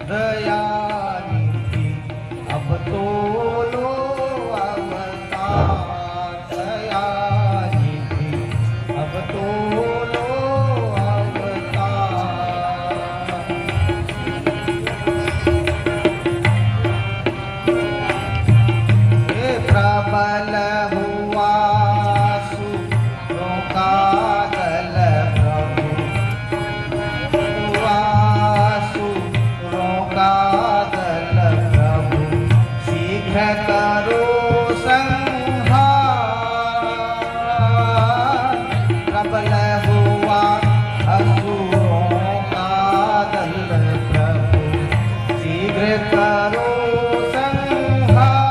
दयानिधि अब तो लो अवतार, दयानिधि अब तो लो अवतार। ये प्रबल हुआ सुरों का दल, प्रभु हुआ सुरों का दल, प्रभु शीघ्र करो संहार। प्रबल हुआ असुरों का दल, प्रभु शीघ्र करो संहार।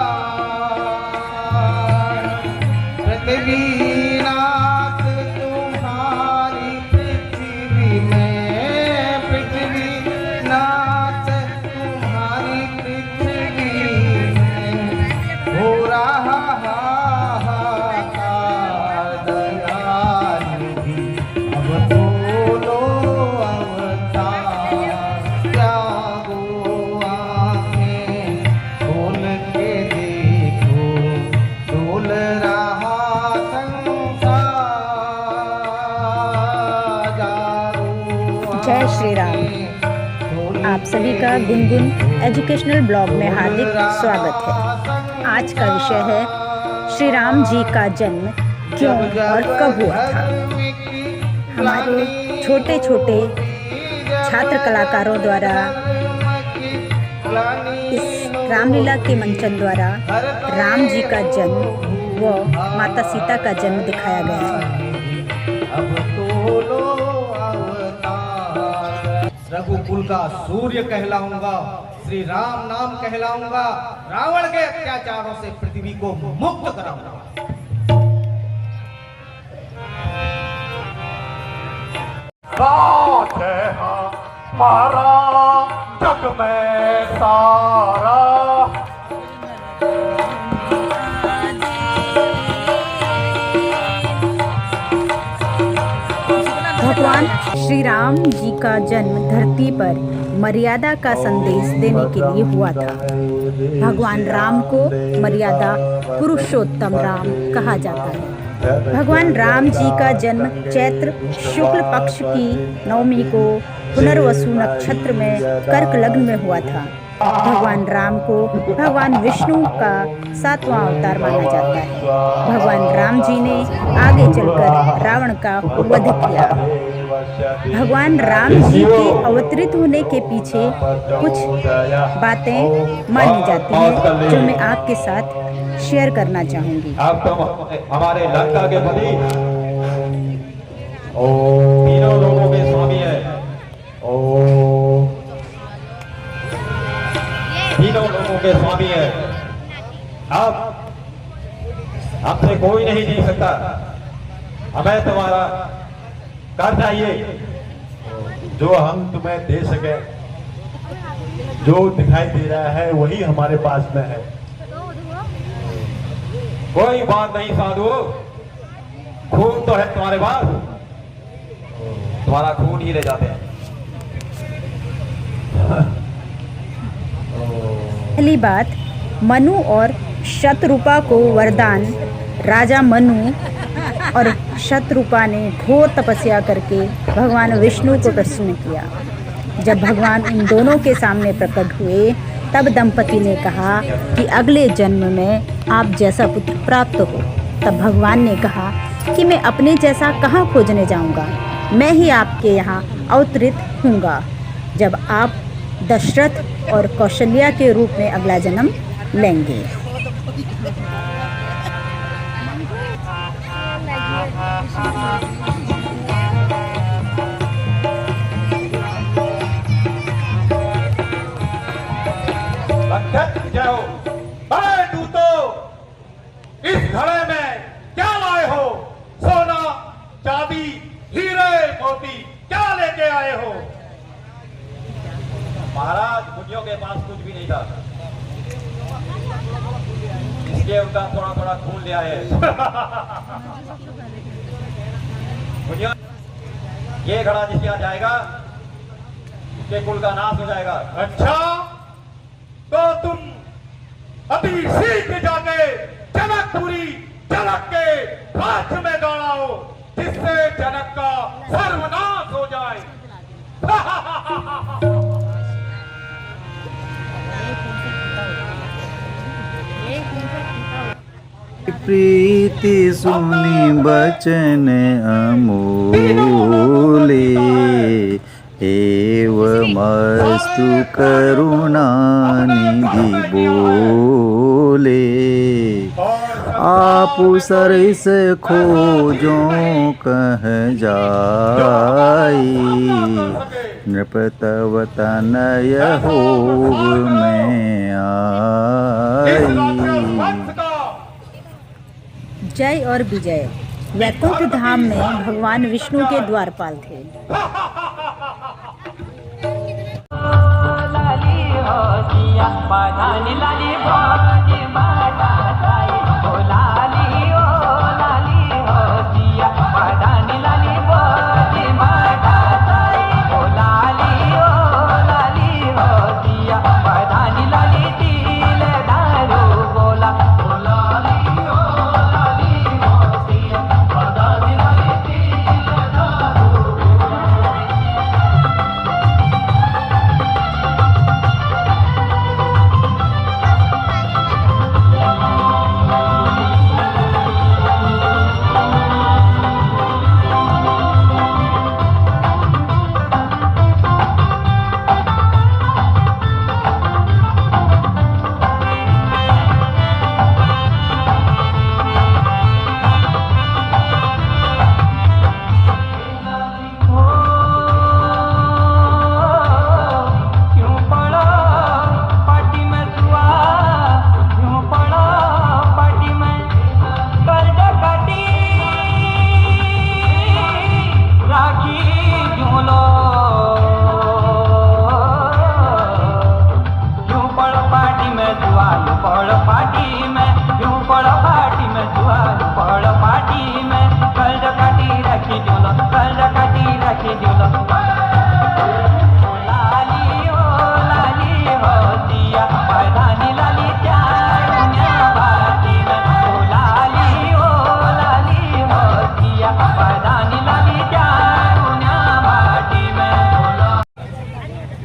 पृथ्वीनाथ तुम्हारी पृथ्वी में, पृथ्वीनाथ तुम्हारी पृथ्वी में हो रहा हाहाकार, दयानिधि अब तो लो अवतार। त्यागो आँखें खोल के देखो, डोल रहा संसार। जय श्री राम। आप सभी का गुनगुन एजुकेशनल ब्लॉग में हार्दिक स्वागत है। आज का विषय है श्री राम जी का जन्म क्यों और कब हुआ था। हमारे छोटे छोटे छात्र कलाकारों द्वारा इस रामलीला के मंचन द्वारा राम जी का जन्म व माता सीता का जन्म दिखाया गया है। अब तो लो अवतार। रघुकुल का सूर्य कहलाऊंगा, श्री राम नाम कहलाऊंगा, रावण के अत्याचारों से पृथ्वी को मुक्त कराऊंगा। राज है हमारा जग में सारा। भगवान श्री राम जी का जन्म धरती पर मर्यादा का संदेश देने के लिए हुआ था। भगवान राम को मर्यादा पुरुषोत्तम राम कहा जाता है। भगवान राम जी का जन्म चैत्र शुक्ल पक्ष की नवमी को पुनर्वसु नक्षत्र में कर्क लग्न में हुआ था। भगवान राम को भगवान विष्णु का 7वां अवतार माना जाता है। भगवान राम जी ने आगे चलकर रावण का वध किया। भगवान राम जी के अवतरित होने के पीछे कुछ बातें मानी जाती हैं जो मैं आपके साथ शेयर करना चाहूंगी। आप तो हमारे लंका के पति तीनों लोगों के स्वामी है। तीनों लोगों के स्वामी है। अब हमसे कोई नहीं जीत सकता। हमें तुम्हारा कर चाहिए, जो हम तुम्हें दे सके। जो दिखाई दे रहा है वही हमारे पास में है। कोई बात नहीं साधु, खून तो है तुम्हारे पास, तुम्हारा खून ही ले जाते हैं। पहली बात, मनु और शतरूपा को वरदान। राजा मनु और शतरूपा ने घोर तपस्या करके भगवान विष्णु को प्रसन्न किया। जब भगवान इन दोनों के सामने प्रकट हुए तब दंपति ने कहा कि अगले जन्म में आप जैसा पुत्र प्राप्त हो। तब भगवान ने कहा कि मैं अपने जैसा कहाँ खोजने जाऊँगा, मैं ही आपके यहाँ अवतरित हूँगा जब आप दशरथ और कौशल्या के रूप में अगला जन्म लेंगे। जाओ, बड़े दूतो, इस घड़े में क्या लाए हो? सोना, चांदी, हीरे, मोती क्या लेके आए हो? महाराज, मुनियों के पास कुछ भी नहीं था, इसलिए उनका थोड़ा थोड़ा खून ले आए। मुनियों, ये घड़ा जिसके यहाँ जाएगा के कुल का नाश हो जाएगा। अच्छा, तो तुम अभी शीघ्र जाके जनकपुरी जनक के राज्य में दौड़ाओ, जिससे जनक का सर्वनाश हो जाए। प्रीति सुनी बचन अमोले, एवमस्तु करुणा निधि बोले। आपु सरिस खोजो कह जाई, नृप तव तनय होव में आई। जय और विजय। वैकुंठ धाम में भगवान विष्णु के द्वारपाल थे।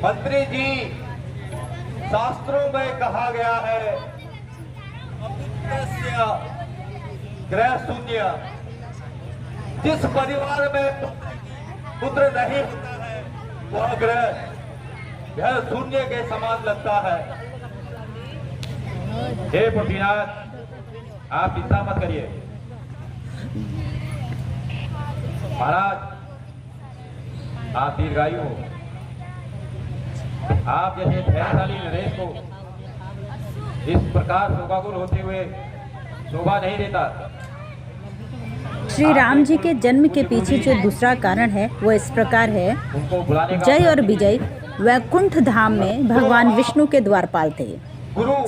मंत्री जी, शास्त्रों में कहा गया है, ग्रह शून्य। जिस परिवार में पुत्र नहीं होता है, वह ग्रह शून्य के समान लगता है। हे पृथ्वीनाथ, आप चिंता मत करिए। महाराज, आप दीर्घायु हो। आप जैसे धैर्यशाली नरेश को इस प्रकार शोभाकुल होते हुए शोभा नहीं देता। श्री राम जी के जन्म के पीछे जो दूसरा कारण है वो इस प्रकार है। उनको बुलाने का जय और विजय वैकुंठ धाम में भगवान विष्णु के द्वारपाल थे।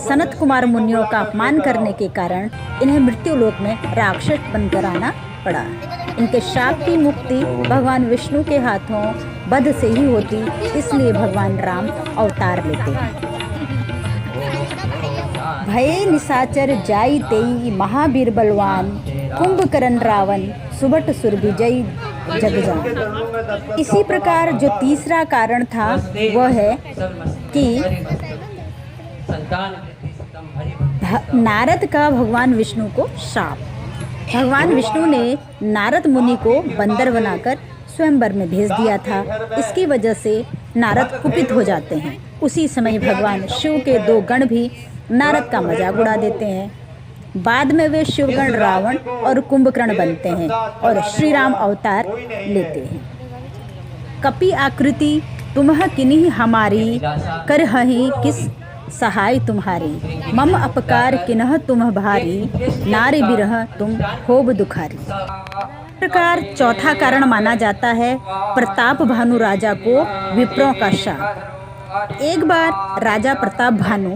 सनत कुमार मुनियों का अपमान करने के कारण इन्हें मृत्यु लोक में राक्षस बनकर आना पड़ा। इनके शाप की मुक्ति भगवान विष्णु के हाथों वध से ही होती, इसलिए भगवान राम अवतार लेते हैं। भये निशाचर जाई तेई महावीर बलवान, कुंभकर्ण रावण सुबट सुर विजय जगजान। इसी प्रकार जो तीसरा कारण था वह है कि नारद का भगवान विष्णु को शाप। भगवान विष्णु ने नारद मुनि को बंदर बनाकर स्वयंवर में भेज दिया था। इसकी वजह से नारद कुपित हो जाते हैं। उसी समय भगवान शिव के दो गण भी नारद का मजाक उड़ा देते हैं। बाद में वे शिवगण रावण और कुंभकर्ण बनते हैं और श्री राम अवतार लेते हैं। कपि आकृति तुम्ह किन्हीं हमारी, कर हहि किस सहाय तुम्हारी। मम अपकार किन्ह तुम भारी, नारी बिरह तुम होब दुखारी। प्रकार चौथा कारण माना जाता है प्रताप भानु राजा को विप्रों का शाप। एक बार राजा प्रताप भानु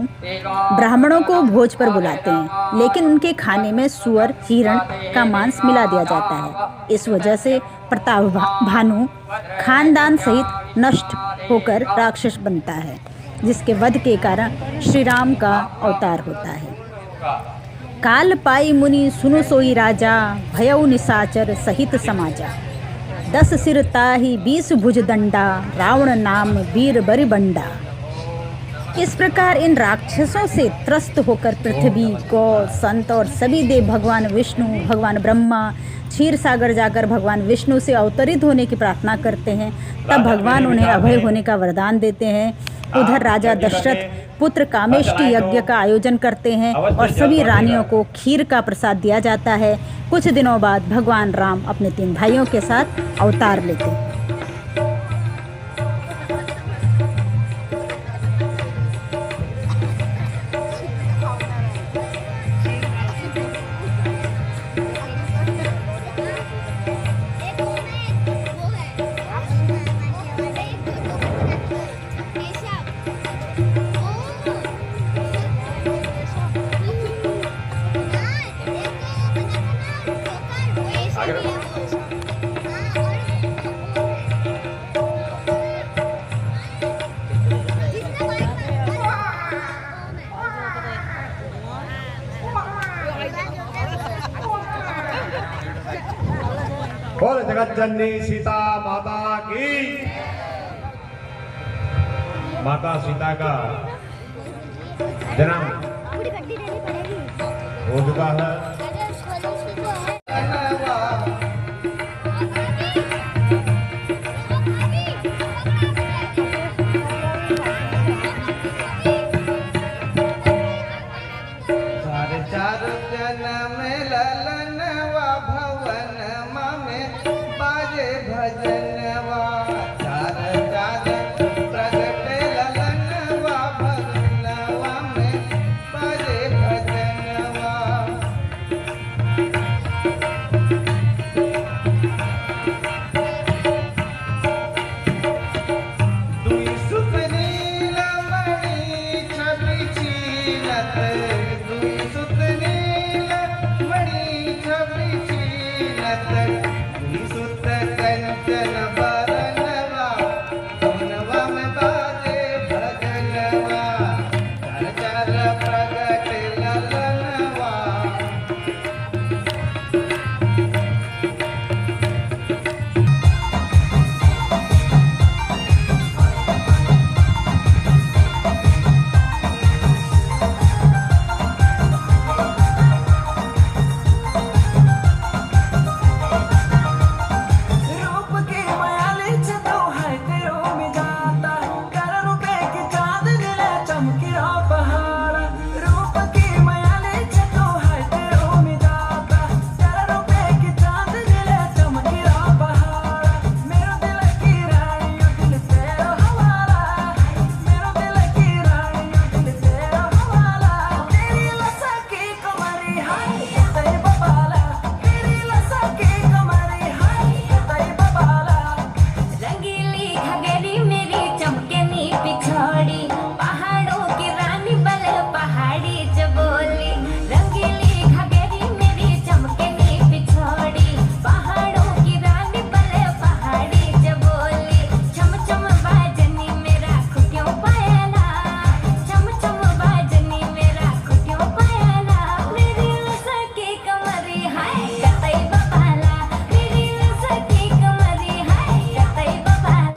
ब्राह्मणों को भोज पर बुलाते हैं, लेकिन उनके खाने में सुअर हिरण का मांस मिला दिया जाता है। इस वजह से प्रताप भानु खानदान सहित नष्ट होकर राक्षस बनता है, जिसके वध के कारण श्री राम का अवतार होता है। काल पाई मुनि सुनु सोई राजा, भयउ निशाचर सहित समाजा। 10 सिर ताहि 20 भुज दंडा, रावण नाम वीर बरि बंडा। इस प्रकार इन राक्षसों से त्रस्त होकर पृथ्वी, गौ, संत और सभी देव भगवान विष्णु, भगवान ब्रह्मा क्षीर सागर जाकर भगवान विष्णु से अवतरित होने की प्रार्थना करते हैं। तब भगवान उन्हें अभय होने का वरदान देते हैं। उधर राजा दशरथ पुत्र कामेष्टि यज्ञ का आयोजन करते हैं और सभी रानियों को खीर का प्रसाद दिया जाता है। कुछ दिनों बाद भगवान राम अपने 3 भाइयों के साथ अवतार लेते हैं। बोल जगत जननी सीता माता की। माता सीता का जन्म हो चुका है। चार चार जन्म लल